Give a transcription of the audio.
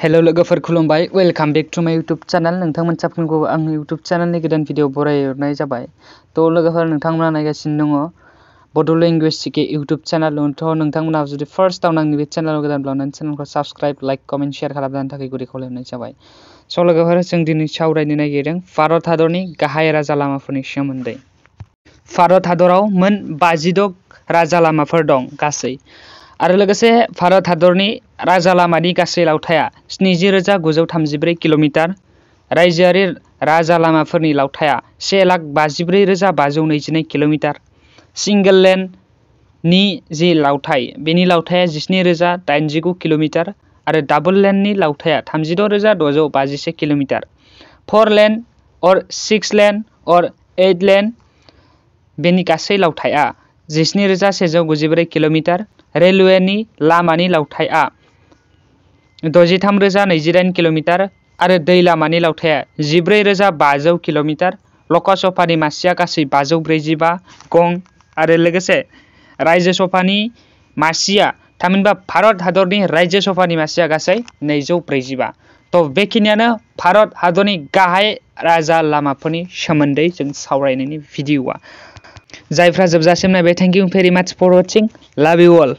Hello लोगोफोर खुलुमबाय welcome back to माय यूट्यूब चैनल नोंथांमोन साफ्रोमखौ आंनि यूट्यूब चैनलनि गोदान भिडिअ बरायहरनाय जाबाय। तो लोगोफोर नोंथांमोना नायगासिनो दङ बड' लेंगुवेज सिके यूट्यूब चैनल। तो नोंथांमोना जुदि फार्स्टआव आंनि बे चैनलाव गोदानब्ला चैनलखौ साबस्क्राइब लाइक कमेन्ट शेयार खालामनो थाखाय गुरै खावलायनाय जाबाय। स' लोगोफोर जों दिनै सावरायनो नागिरदों भारत हादरनि गाहाय राजा लामाफोरनि सोमोन्दै। भारत हादराव मोन 52 राजा लामाफोर दं गासै, आरो लोगोसे भारत हादरनि राजा लामानि गासै लावथाया 70,934 किल'मिटार। रायजोआरि राजा लामाफोरनि लावथाया 1,54,522 किल'मिटार। सिंगल लेन नि जि लावथाय बेनि लावथाया 17,089 किल'मिटार आरो डाबल लेननि लावथाया 36,651 किल'मिटार। 4 लेन और 6 लेन और 8 लेन बेनि गासै लावथाया 17,194 किल'मिटार। रेलवेनि लामानि लावथाया 63,028 किल'मिटार आरो दै लामानि लावथाया 14,500 किल'मिटार। लकसभानि मासिया गासै 545 गं आरो लोगोसे रायजो सभानि मासिया थामहिनबा भारत हादरनि रायजो सभानि मासिया गासै 245। तो बेखिनियानो भारत हादरनि गाहाय राजा लामाफोरनि सोमोन्दै जों सावरायनायनि भिडिअआ। जायफ्रा जोबजासिम नायबाय, थेंक इउ भेरि माच फर वाचिं, लाभ इउ अल।